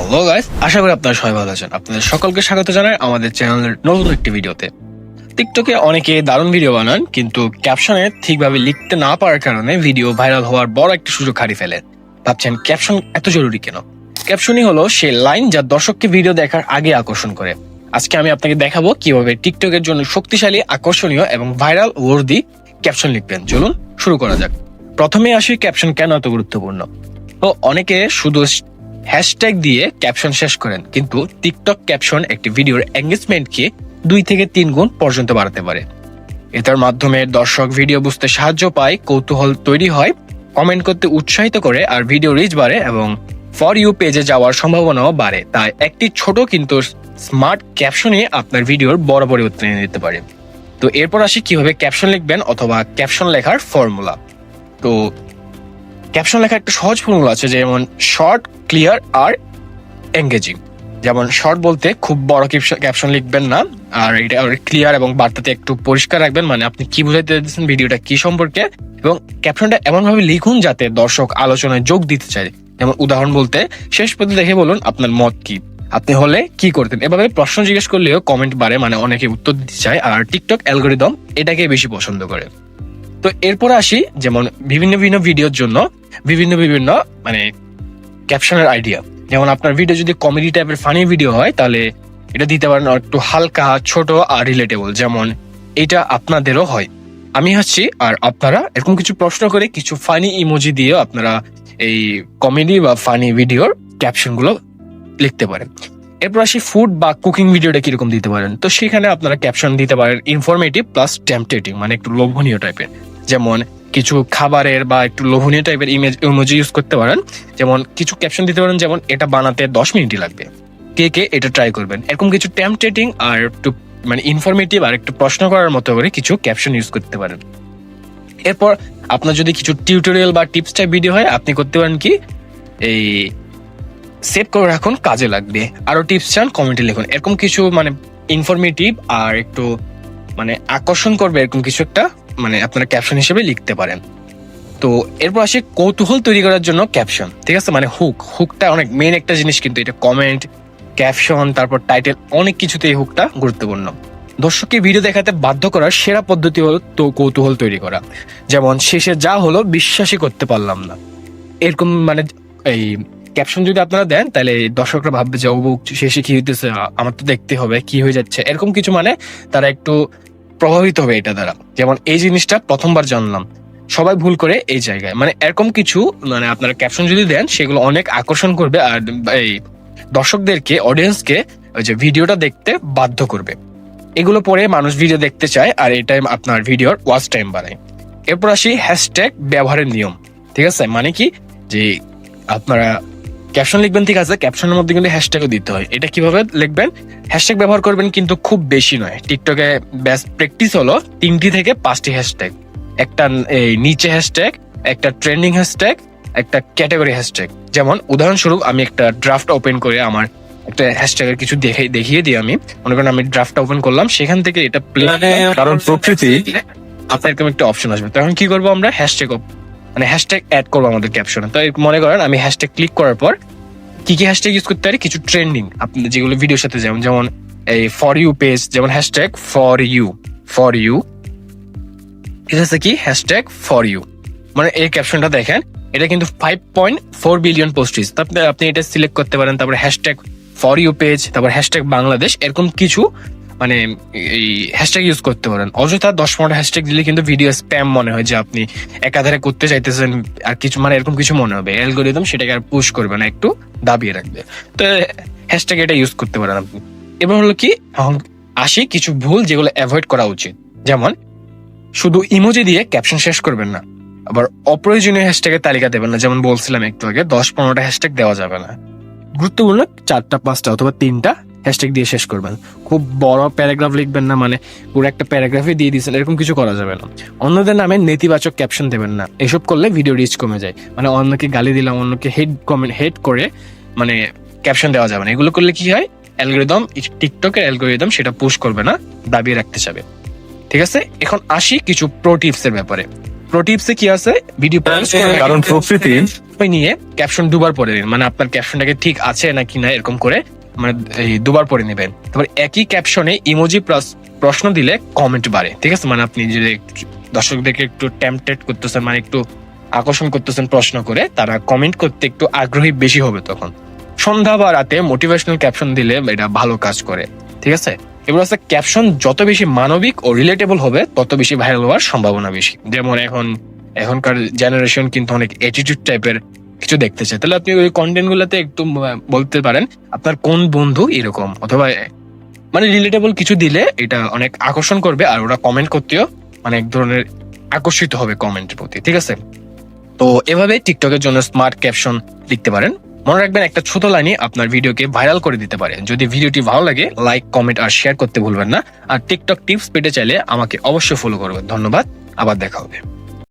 Hello guys, আশা করি আপনারা সবাই ভালো আছেন। আপনাদের সকলকে স্বাগত জানাই আমাদের চ্যানেলের নতুন একটি ভিডিওতে। টিকটকে অনেকে দারুণ ভিডিও বানান, কিন্তু ক্যাপশনে ঠিকভাবে লিখতে না পারার কারণে ভিডিও ভাইরাল হওয়ার বড় একটা সুযোগ হারিয়ে ফেলেন। ভাবছেন ক্যাপশন এত জরুরি কেন? ক্যাপশনই হলো সেই লাইন যা দর্শককে ভিডিও দেখার আগে আকর্ষণ করে। আজকে আমি আপনাকে দেখাবো কিভাবে টিকটকের জন্য শক্তিশালী, আকর্ষণীয় এবং ভাইরাল ওয়ার্দি ক্যাপশন লিখবেন। চলুন শুরু করা যাক। প্রথমে আসি ক্যাপশন কেন এত গুরুত্বপূর্ণ। তো অনেকে শুধু হ্যাশট্যাগ দিয়ে ক্যাপশন শেষ করেন, কিন্তু টিকটক ক্যাপশন একটি ভিডিওর এঙ্গেজমেন্টকে 2 থেকে 3 গুণ পর্যন্ত বাড়াতে পারে। এটার মাধ্যমে দর্শক ভিডিও বুঝতে সাহায্য পায়, কৌতূহল তৈরি হয়, কমেন্ট করতে উৎসাহিত করে, আর ভিডিও রিচ বাড়ে এবং ফর ইউ পেজে যাওয়ার সম্ভাবনাও বাড়ে। তাই একটি ছোট কিন্তু স্মার্ট ক্যাপশনই আপনার ভিডিওর বড় পরিবর্তন এনে দিতে পারে। তো এরপর আসি কিভাবে ক্যাপশন লিখবেন অথবা ক্যাপশন লেখার ফর্মুলা। তো ক্যাপশন লেখার একটা সহজ ফর্মুলা আছে, যেমন শর্ট, ক্লিয়ার আর এঙ্গেজিং। যেমন শর্ট বলতে খুব বড় ক্যাপশন লিখবেন না, আর এটা ক্লিয়ার এবং বার্তাতে একটু পরিষ্কার রাখবেন, মানে আপনি কি বুঝাইতে চাইছেন, ভিডিওটা কি সম্পর্কে, এবং ক্যাপশনটা এমন ভাবে লিখুন যাতে দর্শক আলোচনায় যোগ দিতে চায়। যেমন উদাহরণ বলতে শেষ পর্যন্ত দেখে বলুন আপনার মত কি, আপনি হলে কি করতেন। এভাবে প্রশ্ন জিজ্ঞেস করলেও কমেন্ট বাড়ে, মানে অনেকে উত্তর দিতে চায়, আর টিকটক অ্যালগরিদম এটাকে বেশি পছন্দ করে। তো এরপর আসি, যেমন বিভিন্ন বিভিন্ন ভিডিওর জন্য বিভিন্ন বিভিন্ন মানে ক্যাপশনের আইডিয়া। যেমন আপনার ভিডিও যদি কমেডি টাইপের ফানি ভিডিও হয়, তাহলে এটা দিতে পারেন একটু হালকা, ছোট আর রিলেটেবল। যেমন এটা আপনাদেরও হয়, আমি হাসছি আর আপনারা, এরকম কিছু প্রশ্ন করে কিছু ফানি ইমোজি দিয়েও আপনারা এই কমেডি বা ফানি ভিডিওর ক্যাপশন গুলো লিখতে পারেন। এরপর আসি ফুড বা কুকিং ভিডিওটা কিরকম দিতে পারেন। তো সেখানে আপনারা ক্যাপশন দিতে পারেন ইনফরমেটিভ প্লাস টেম্পটেটিং, মানে একটু লোভনীয় টাইপের। যেমন কিছু খাবারের বা একটু লোভনীয় টাইপের ইমোজি ইউজ করতে পারেন। যেমন কিছু ক্যাপশন দিতে পারেন, যেমন এটা বানাতে 10 মিনিটই লাগবে, কে কে এটা ট্রাই করবেন। এরকম কিছু টেম্পটেটিং আর একটু মানে ইনফরমেটিভ আর একটু প্রশ্ন করার মতো করে কিছু ক্যাপশন ইউজ করতে পারেন। এরপর আপনার যদি কিছু টিউটোরিয়াল বা টিপস টাইপ ভিডিও হয়, আপনি করতে পারেন কি, এই সেভ করে রাখুন, কাজে লাগবে, আরো টিপস চান কমেন্টে লিখুন। এরকম কিছু মানে ইনফরমেটিভ আর একটু মানে আকর্ষণ করবে, এরকম কিছু একটা মানে আপনারা ক্যাপশন হিসেবে লিখতে পারেন। তো এরপর আসি কৌতূহল তৈরি করার জন্য ক্যাপশন, ঠিক আছে, মানে হুকটা অনেক মেইন একটা জিনিস, কিন্তু এটা কমেন্ট, ক্যাপশন, তারপর টাইটেল, অনেক কিছুতে এই হুকটা গুরুত্বপূর্ণ। দর্শককে ভিডিও দেখাতে বাধ্য করার সেরা পদ্ধতি হলো তো কৌতূহল তৈরি করা। যেমন শেষে যা হলো বিশ্বাসই করতে পারলাম না, এরকম মানে এই ক্যাপশন যদি আপনারা দেন, তাহলে দর্শকরা ভাববে যে ও শেষে কি হইতেছে, আমার তো দেখতে হবে কি হয়ে যাচ্ছে, এরকম কিছু, মানে তারা একটু প্রভাবিত হবে এটা দ্বারা। যেমন এই জিনিসটা প্রথমবার জানলাম, সবাই ভুল করে এই জায়গায়, মানে এরকম কিছু মানে আপনারা ক্যাপশন যদি দেন, সেগুলো অনেক আকর্ষণ করবে আর এই দর্শকদেরকে, অডিয়েন্সকে ওই যে ভিডিওটা দেখতে বাধ্য করবে। এগুলো পরে মানুষ ভিডিও দেখতে চায়, আর এটাই আপনার ভিডিওর ওয়াচ টাইম বাড়ায়। এরপর আসি হ্যাশট্যাগ ব্যবহারের নিয়ম, ঠিক আছে, মানে কি যে আপনারা ক্যাপশন লিখবেন, ঠিক আছে, ক্যাপশনের মধ্যে কিন্তু হ্যাশট্যাগও দিতে হয়। এটা কিভাবে লিখবেন? হ্যাশট্যাগ ব্যবহার করবেন, কিন্তু খুব বেশি নয়। টিকটকে বেস্ট প্র্যাকটিস হলো 3টি থেকে 5টি হ্যাশট্যাগ, একটা এই নিচে হ্যাশট্যাগ, একটা ট্রেন্ডিং হ্যাশট্যাগ, একটা ক্যাটাগরি হ্যাশট্যাগ। যেমন উদাহরণস্বরূপ আমি একটা ড্রাফট ওপেন করে আমার একটা হ্যাশট্যাগের কিছু দেখিয়ে দিই। আমি মনে করেন আমি ড্রাফটটা ওপেন করলাম, সেখান থেকে এটা কারণ প্রকৃতি আপনার এরকম একটা অপশন আসবে। তখন কি করবো আমরা? হ্যাশট্যাগ মানে হ্যাশট্যাগ অ্যাড করবো আমাদের ক্যাপশনে। তো মনে করেন আমি হ্যাশট্যাগ ক্লিক করার পর কি কি হ্যাশট্যাগ ইউজ করতে পারি, কিছু ট্রেন্ডিং আপনি যেগুলো ভিডিওর সাথে, যেমন এই ফর ইউ পেজ, যেমন হ্যাশট্যাগ ফর ইউ, ঠিক আছে, কি হ্যাশট্যাগ ফর ইউ, মানে এই ক্যাপশনটা দেখেন, এটা কিন্তু 5.4 বিলিয়ন পোস্টিস। আপনি এটা সিলেক্ট করতে পারেন। তারপরে হ্যাশট্যাগ ফর ইউ পেজ, তারপর হ্যাশট্যাগ বাংলাদেশ, এরকম কিছু মানে এই হ্যাশট্যাগ ইউজ করতে পারেন। অযথা 10-15 হ্যাশট্যাগ দিলে কিন্তু ভিডিও স্প্যাম মনে হয়, যে আপনি একাধারে করতে চাইতেছেন আর কিছু, মানে এরকম কিছু মনে হবে। অ্যালগরিদম সেটাকে আর পুশ করবে না, একটু দাবিয়ে রাখবে। তো হ্যাশট্যাগ এটা ইউজ করতে পারেন আপনি। এবার হলো কি, এখন আসি কিছু ভুল যেগুলো অ্যাভয়েড করা উচিত। যেমন শুধু ইমোজি দিয়ে ক্যাপশন শেষ করবেন না, আবার অপ্রয়োজনীয় হ্যাশট্যাগের তালিকা দেবেন না। যেমন বলছিলাম একটু আগে, 10-15টা হ্যাশট্যাগ দেওয়া যাবে না। গুরুত্বপূর্ণ 4টা-5টা অথবা 3টা হ্যাশট্যাগ দিয়ে শেষ করবেন। খুব বড় প্যারাগ্রাফ লিখবেন না, মানে পুরো একটা প্যারাগ্রাফে দিয়ে দিয়েছেন, এরকম কিছু করা যাবে না। অন্যদের নামে নেতিবাচক ক্যাপশন দেবেন না, এসব করলে ভিডিও রিচ কমে যায়। মানে অন্যকে গালি দিলাম, অন্যকে হেট করে মানে ক্যাপশন দেওয়া যাবে না। এগুলো করলে কি হয়, অ্যালগরিদম, টিকটকের অ্যালগরিদম সেটা পুশ করবে না, দাবিয়ে রাখতে চাবে। ঠিক আছে, এখন আসি কিছু প্রো টিপস এর ব্যাপারে। প্রো টিপসে কি আছে, ভিডিও পজ করে কারণ প্রকৃতি নিয়ে ক্যাপশন দুবার পড়ে দিন, মানে আপনার ক্যাপশনটাকে ঠিক আছে নাকি না এরকম করে মানে এই দুবার পড়ে নেবেন। তারপর একই ক্যাপশনে ইমোজি প্লাস প্রশ্ন দিলে কমেন্ট বাড়ে, ঠিক আছে? মানে আপনি যে দর্শকদেরকে একটু টেম্পটেড করতেছেন, মানে একটু আকর্ষণ করতেছেন প্রশ্ন করে, তারা কমেন্ট করতে একটু আগ্রহী বেশি হবে তখন। সন্ধ্যা বা রাতে মোটিভেশনাল ক্যাপশন দিলে এটা ভালো কাজ করে, ঠিক আছে? এবার হচ্ছে ক্যাপশন যত বেশি মানবিক ও রিলেটেবল হবে তত বেশি ভাইরাল হওয়ার সম্ভাবনা বেশি। যেমন এখনকার জেনারেশন কিন্তু অনেক অ্যাটিটিউড টাইপের কিছু দেখতে চায়, তাহলে আপনি ওই কন্টেন্ট গুলোতে একটু বলতে পারেন আপনার কোন বন্ধু এরকম, অথবা মানে রিলেটেবল কিছু দিলে এটা অনেক আকর্ষণ করবে, আর ওরা কমেন্ট করতেও মানে এক ধরনের আকর্ষিত হবে কমেন্টের প্রতি, ঠিক আছে? তো এভাবে টিকটকের জন্য স্মার্ট ক্যাপশন লিখতে পারেন। মনে রাখবেন, একটা ছোট লাইনে আপনার ভিডিওকে ভাইরাল করে দিতে পারে। যদি ভিডিওটি ভালো লাগে লাইক, কমেন্ট আর শেয়ার করতে ভুলবেন না। আর টিকটক টিপস পেতে চাইলে আমাকে অবশ্যই ফলো করবেন। ধন্যবাদ, আবার দেখা হবে।